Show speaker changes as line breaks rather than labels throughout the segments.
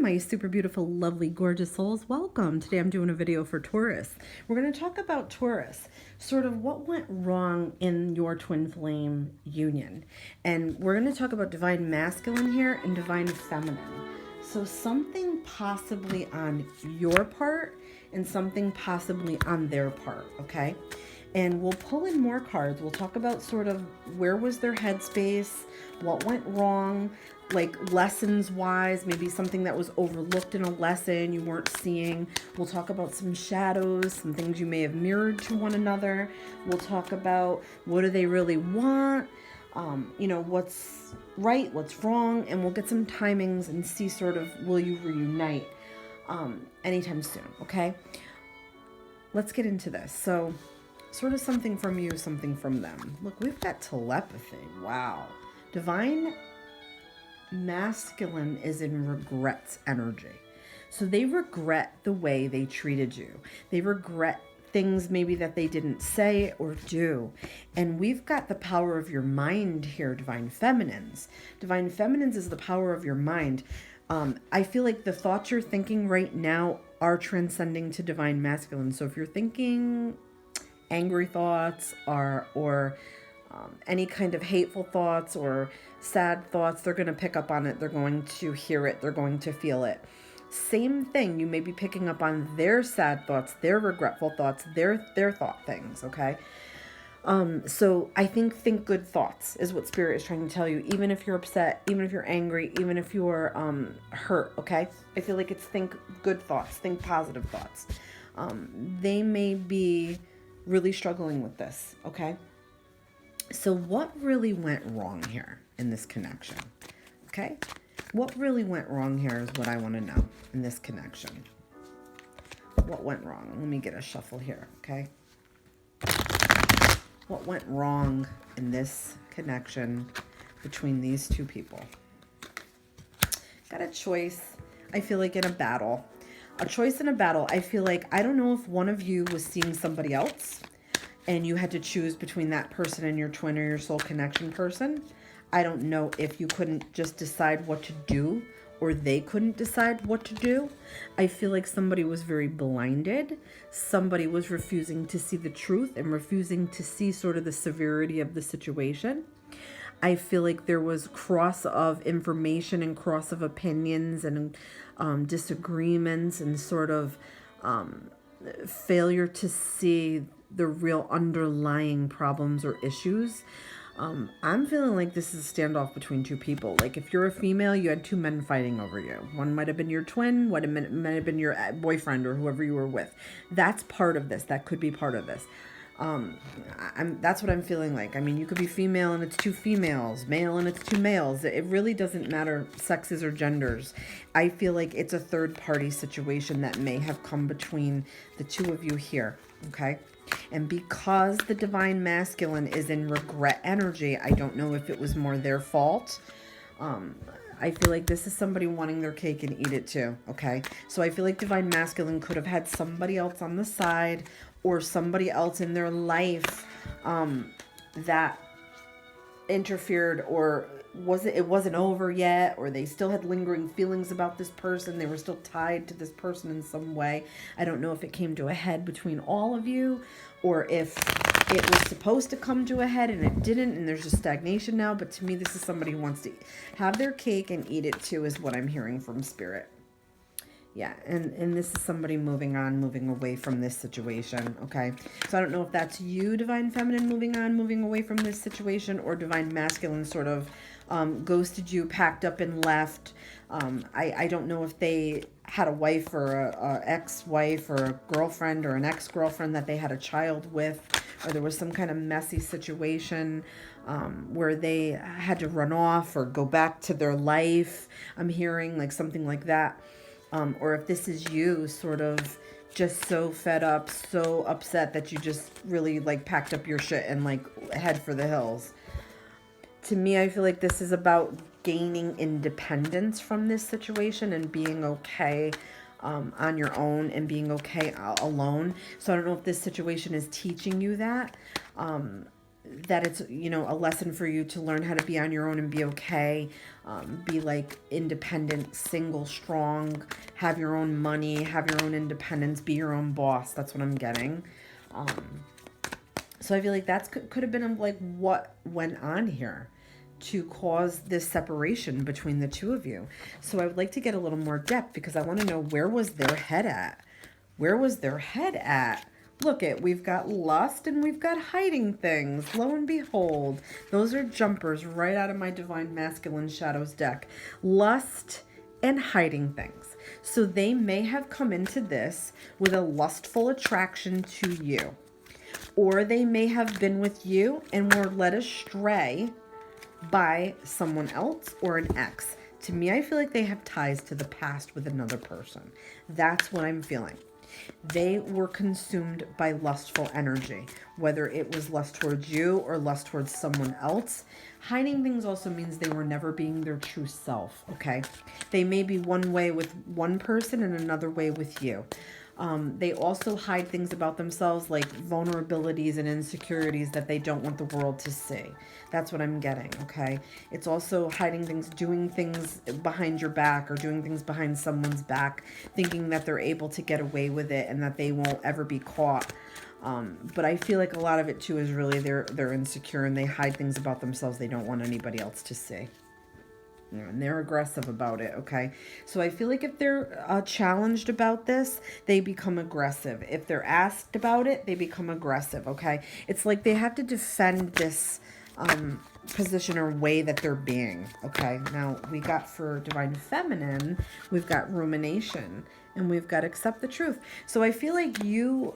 my super beautiful, lovely, gorgeous souls. Welcome. Today I'm doing a video for Taurus. We're going to talk about Taurus, sort of what went wrong in your twin flame union. And we're going to talk about divine masculine here and divine feminine. So something possibly on your part and something possibly on their part, okay? And we'll pull in more cards. We'll talk about sort of where was their headspace, what went wrong, like lessons wise, maybe something that was overlooked in a lesson you weren't seeing. We'll talk about some shadows, some things you may have mirrored to one another. We'll talk about what do they really want, what's right, what's wrong, and we'll get some timings and see sort of will you reunite anytime soon, okay? Let's get into this. So sort of something from you, something from them. Look, we've got telepathy. Wow. Divine masculine is in regrets energy. So they regret the way they treated you. They regret things maybe that they didn't say or do. And we've got the power of your mind here, divine feminines. Divine feminines is the power of your mind. I feel like the thoughts you're thinking right now are transcending to divine masculine. So if you're thinking angry thoughts or any kind of hateful thoughts or sad thoughts, they're going to pick up on it. They're going to hear it. They're going to feel it. Same thing. You may be picking up on their sad thoughts, their regretful thoughts, their thought things. Okay. So I think good thoughts is what spirit is trying to tell you. Even if you're upset, even if you're angry, even if you're hurt. Okay. I feel like it's think good thoughts, think positive thoughts. They may be really struggling with this. Okay. So what really went wrong here in this connection? Okay. What really went wrong here is what I want to know in this connection. What went wrong? Let me get a shuffle here. Okay. What went wrong in this connection between these two people? Got a choice. I feel like in a battle. A choice in a battle. I feel like, I don't know if one of you was seeing somebody else and you had to choose between that person and your twin or your soul connection person. I don't know if you couldn't just decide what to do or they couldn't decide what to do. I feel like somebody was very blinded. Somebody was refusing to see the truth and refusing to see sort of the severity of the situation. I feel like there was cross of information and cross of opinions and disagreements and sort of failure to see the real underlying problems or issues. I'm feeling like this is a standoff between two people. Like if you're a female, you had two men fighting over you. One might have been your twin, might have been your boyfriend or whoever you were with. That's part of this. That could be part of this. That's what I'm feeling like. I mean, you could be female and it's two females, male and it's two males. It really doesn't matter sexes or genders. I feel like it's a third party situation that may have come between the two of you here. Okay. And because the divine masculine is in regret energy, I don't know if it was more their fault. I feel like this is somebody wanting their cake and eat it too. Okay. So I feel like divine masculine could have had somebody else on the side or somebody else in their life that interfered, or it wasn't over yet, or they still had lingering feelings about this person. They were still tied to this person in some way. I don't know if it came to a head between all of you or if it was supposed to come to a head and it didn't and there's just stagnation now. But to me, this is somebody who wants to have their cake and eat it too, is what I'm hearing from spirit. Yeah, and this is somebody moving on, moving away from this situation, okay? So I don't know if that's you, divine feminine, moving on, moving away from this situation, or divine masculine sort of ghosted you, packed up and left. I don't know if they had a wife or a ex-wife or a girlfriend or an ex-girlfriend that they had a child with, or there was some kind of messy situation where they had to run off or go back to their life. I'm hearing like something like that. Or if this is you sort of just so fed up, so upset that you just really like packed up your shit and like head for the hills. To me, I feel like this is about gaining independence from this situation and being okay on your own and being okay alone. So I don't know if this situation is teaching you that. that it's, you know, a lesson for you to learn how to be on your own and be okay. Be like independent, single, strong, have your own money, have your own independence, be your own boss. That's what I'm getting. So I feel like that could have been like what went on here to cause this separation between the two of you. So I would like to get a little more depth because I want to know, where was their head at? Where was their head at? Look it, we've got lust and we've got hiding things. Lo and behold, those are jumpers right out of my Divine Masculine Shadows deck. Lust and hiding things. So they may have come into this with a lustful attraction to you. Or they may have been with you and were led astray by someone else or an ex. To me, I feel like they have ties to the past with another person. That's what I'm feeling. They were consumed by lustful energy, whether it was lust towards you or lust towards someone else. Hiding things also means they were never being their true self, okay? They may be one way with one person and another way with you. They also hide things about themselves, like vulnerabilities and insecurities that they don't want the world to see. That's what I'm getting, okay? It's also hiding things, doing things behind your back or doing things behind someone's back, thinking that they're able to get away with it and that they won't ever be caught. But I feel like a lot of it too is really they're insecure and they hide things about themselves they don't want anybody else to see. And they're aggressive about it, okay? So I feel like if they're challenged about this, they become aggressive. If they're asked about it, they become aggressive, okay? It's like they have to defend this position or way that they're being, okay? Now, we got for Divine Feminine, we've got rumination, and we've got accept the truth. So I feel like you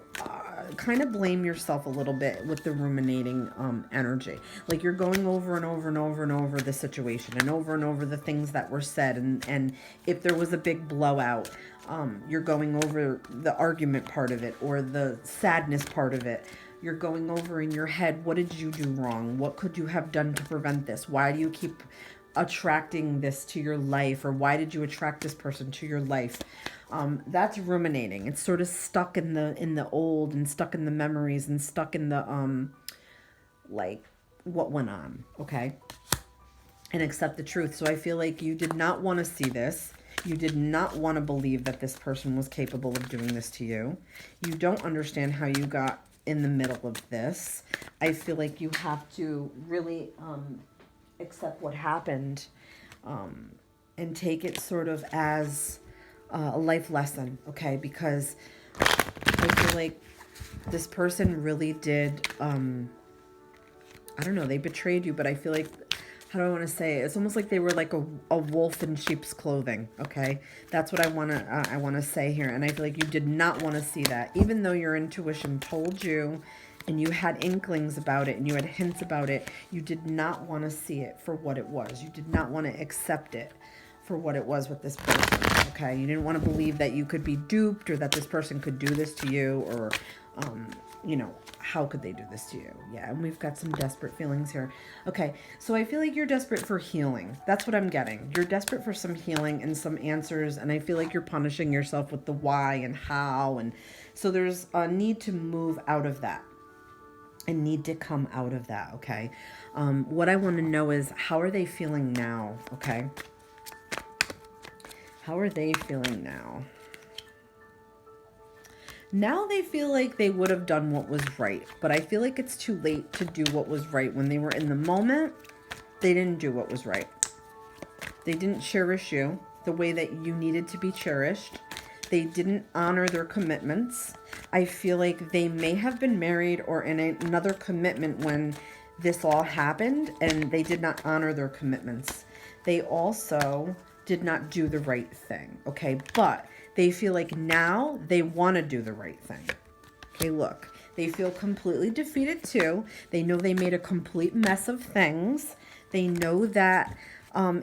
kind of blame yourself a little bit with the ruminating energy. Like you're going over and over and over and over the situation and over the things that were said. And if there was a big blowout, you're going over the argument part of it or the sadness part of it. You're going over in your head, what did you do wrong? What could you have done to prevent this? Why do you keep attracting this to your life? Or why did you attract this person to your life? That's ruminating. It's sort of stuck in the old and stuck in the memories and stuck in the like what went on, okay? And accept the truth. So I feel like you did not want to see this. You did not want to believe that this person was capable of doing this to you. You don't understand how you got in the middle of this. I feel like you have to really accept what happened and take it sort of as a life lesson, okay? Because I feel like this person really did, I don't know, they betrayed you, but I feel like, how do I want to say it? It's almost like they were like a wolf in sheep's clothing, okay? That's what I want to say here. And I feel like you did not want to see that. Even though your intuition told you and you had inklings about it and you had hints about it, you did not want to see it for what it was. You did not want to accept it for what it was with this person, okay? You didn't want to believe that you could be duped or that this person could do this to you or, you know, how could they do this to you? Yeah, and we've got some desperate feelings here. Okay, so I feel like you're desperate for healing. That's what I'm getting. You're desperate for some healing and some answers, and I feel like you're punishing yourself with the why and how, and so there's a need to move out of that. I need to come out of that, okay? What I want to know is, how are they feeling now, okay? How are they feeling now? Now they feel like they would have done what was right, but I feel like it's too late to do what was right. When they were in the moment, they didn't do what was right. They didn't cherish you the way that you needed to be cherished. They didn't honor their commitments. I feel like they may have been married or in another commitment when this all happened, and they did not honor their commitments. They also did not do the right thing, okay? But they feel like now they want to do the right thing. Okay, look, they feel completely defeated too. They know they made a complete mess of things. They know that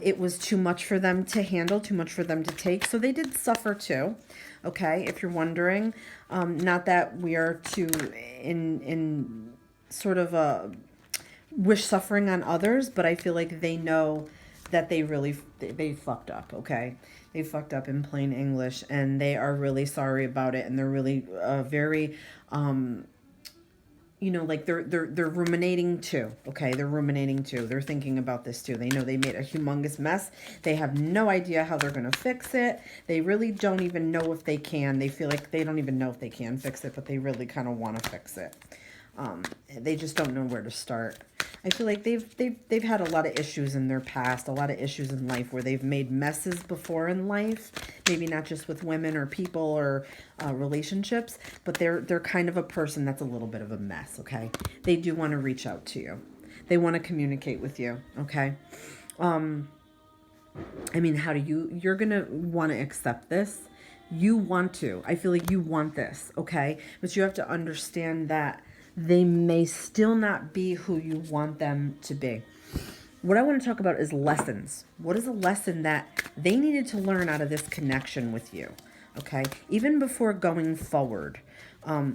it was too much for them to handle, too much for them to take. So they did suffer too, okay, if you're wondering. Not that we are to in sort of a wish suffering on others, but I feel like they know that they fucked up, okay? They fucked up in plain English, and they are really sorry about it, and they're really very, you know, like they're ruminating too. Okay, they're ruminating too. They're thinking about this too. They know they made a humongous mess. They have no idea how they're going to fix it. They really don't even know if they can. They feel like they don't even know if they can fix it, but they really kind of want to fix it. They just don't know where to start. I feel like they've had a lot of issues in their past, a lot of issues in life where they've made messes before in life. Maybe not just with women or people or relationships, but they're kind of a person that's a little bit of a mess. Okay, they do want to reach out to you. They want to communicate with you. Okay. I mean, how do you're gonna want to accept this. You want to. I feel like you want this. Okay, but you have to understand that they may still not be who you want them to be. What I want to talk about is lessons. What is a lesson that they needed to learn out of this connection with you? Okay, even before going forward,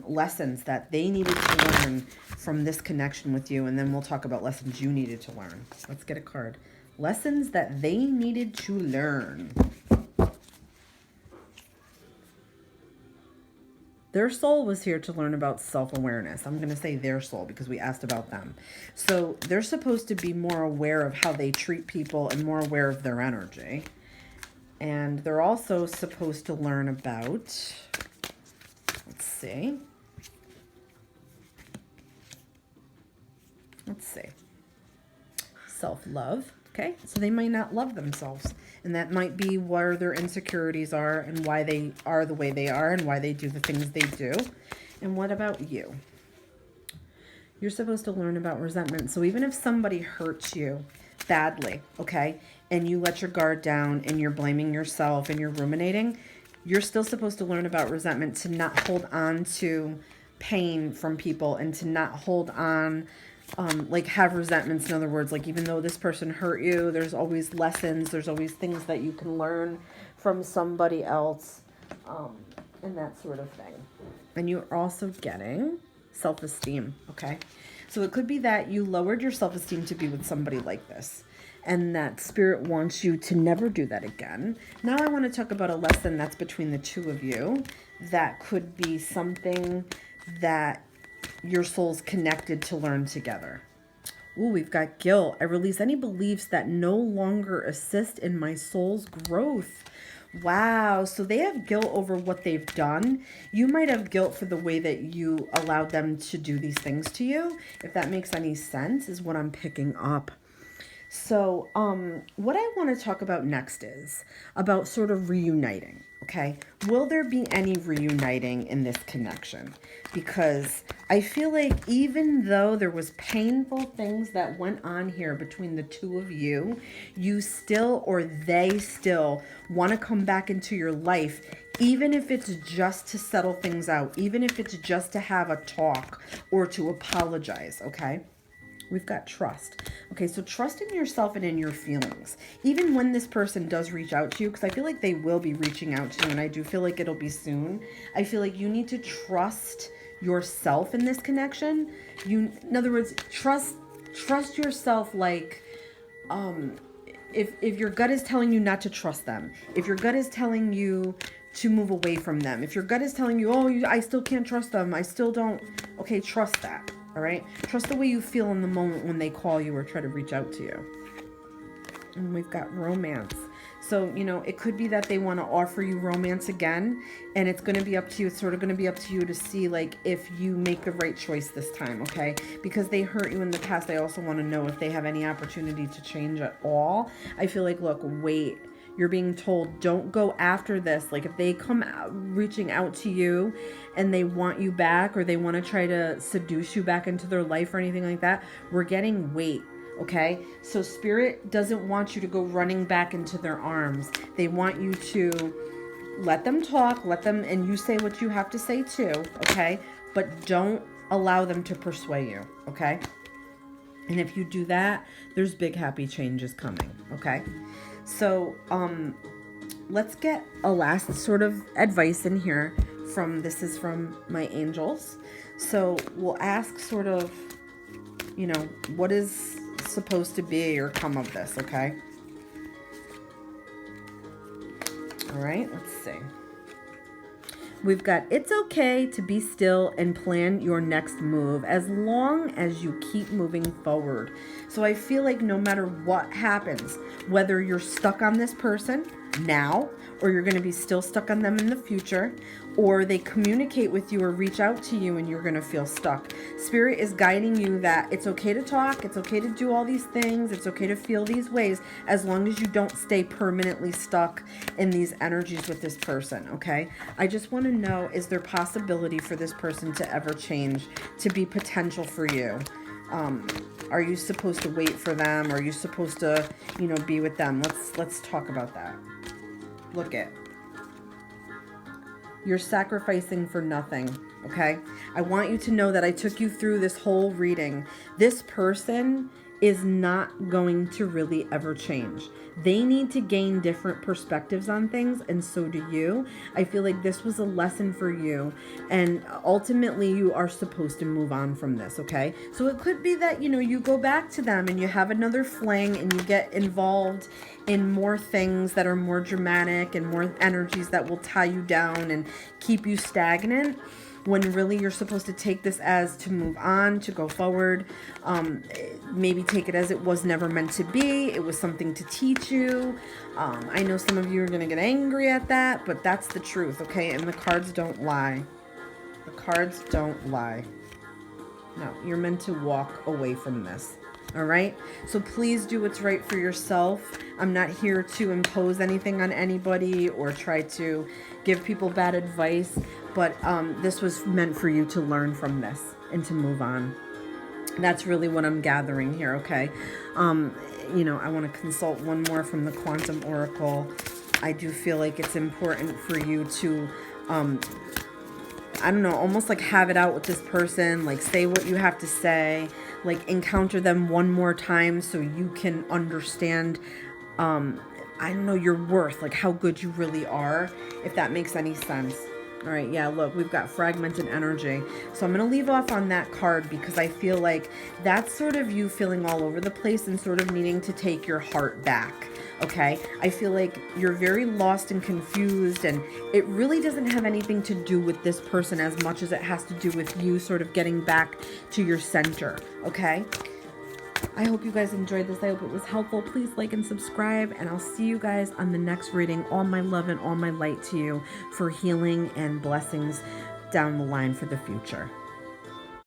lessons that they needed to learn from this connection with you, and then we'll talk about lessons you needed to learn. Let's get a card. Lessons that they needed to learn. Their soul was here to learn about self-awareness. I'm going to say their soul because we asked about them. So they're supposed to be more aware of how they treat people and more aware of their energy. And they're also supposed to learn about, let's see, self-love. Okay, so they might not love themselves. And that might be where their insecurities are and why they are the way they are and why they do the things they do. And what about you? You're supposed to learn about resentment. So even if somebody hurts you badly, okay, and you let your guard down and you're blaming yourself and you're ruminating, you're still supposed to learn about resentment, to not hold on to pain from people and to not hold on, like have resentments. In other words, like even though this person hurt you, there's always lessons, there's always things that you can learn from somebody else, and that sort of thing. And you're also getting self-esteem, okay? So it could be that you lowered your self-esteem to be with somebody like this, and that spirit wants you to never do that again. Now I want to talk about a lesson that's between the two of you that could be something that your soul's connected to learn together. Ooh, we've got guilt. I release any beliefs that no longer assist in my soul's growth. Wow. So they have guilt over what they've done. You might have guilt for the way that you allowed them to do these things to you. If that makes any sense, is what I'm picking up. So what I want to talk about next is about sort of reuniting, okay? Will there be any reuniting in this connection? Because I feel like even though there was painful things that went on here between the two of you, you still, or they still, want to come back into your life, even if it's just to settle things out, even if it's just to have a talk or to apologize, okay? We've got trust. Okay, so trust in yourself and in your feelings. Even when this person does reach out to you, because I feel like they will be reaching out to you, and I do feel like it'll be soon. I feel like you need to trust yourself in this connection. In other words, trust yourself. Like, if your gut is telling you not to trust them, if your gut is telling you to move away from them, if your gut is telling you, oh, I still can't trust them, I still don't, okay, trust that. All right. Trust the way you feel in the moment when they call you or try to reach out to you. And we've got romance. So, you know, it could be that they want to offer you romance again, and it's going to be up to you. It's sort of going to be up to you to see, like, if you make the right choice this time. Okay. Because they hurt you in the past. I also want to know if they have any opportunity to change at all. I feel like, look, wait. You're being told, don't go after this. Like if they come out, reaching out to you and they want you back, or they want to try to seduce you back into their life or anything like that, we're getting wait. Okay. So spirit doesn't want you to go running back into their arms. They want you to let them talk, and you say what you have to say too. Okay. But don't allow them to persuade you. Okay. And if you do that, there's big happy changes coming. Okay. So, let's get a last sort of advice in here this is from my angels. So we'll ask sort of, you know, what is supposed to be or come of this. Okay. All right. Let's see. We've got, it's okay to be still and plan your next move as long as you keep moving forward. So I feel like no matter what happens, whether you're stuck on this person now, or you're going to be still stuck on them in the future, or they communicate with you or reach out to you and you're going to feel stuck, Spirit is guiding you that it's okay to talk, it's okay to do all these things, it's okay to feel these ways, as long as you don't stay permanently stuck in these energies with this person, okay? I just want to know, is there possibility for this person to ever change, to be potential for you? Are you supposed to wait for them? Are you supposed to, be with them? Let's talk about that. Look it. You're sacrificing for nothing, okay? I want you to know that I took you through this whole reading. This person is not going to really ever change. They need to gain different perspectives on things, and so do you. I feel like this was a lesson for you, and ultimately you are supposed to move on from this, okay? So it could be that, you go back to them and you have another fling and you get involved in more things that are more dramatic and more energies that will tie you down and keep you stagnant, when really you're supposed to take this as to move on, to go forward. Maybe take it as it was never meant to be. It was something to teach you. I know some of you are going to get angry at that, but that's the truth, okay? And the cards don't lie. The cards don't lie. No, you're meant to walk away from this. All right? So please do what's right for yourself. I'm not here to impose anything on anybody or try to give people bad advice, but this was meant for you to learn from this and to move on. That's really what I'm gathering here, okay? I want to consult one more from the Quantum Oracle. I do feel like it's important for you to almost like have it out with this person, like say what you have to say, like encounter them one more time so you can understand, your worth, like how good you really are, if that makes any sense. All right, yeah, look, we've got fragmented energy. So I'm going to leave off on that card because I feel like that's sort of you feeling all over the place and sort of needing to take your heart back, okay? I feel like you're very lost and confused, and it really doesn't have anything to do with this person as much as it has to do with you sort of getting back to your center, okay? I hope you guys enjoyed this. I hope it was helpful. Please like and subscribe, and I'll see you guys on the next reading. All my love and all my light to you for healing and blessings down the line for the future.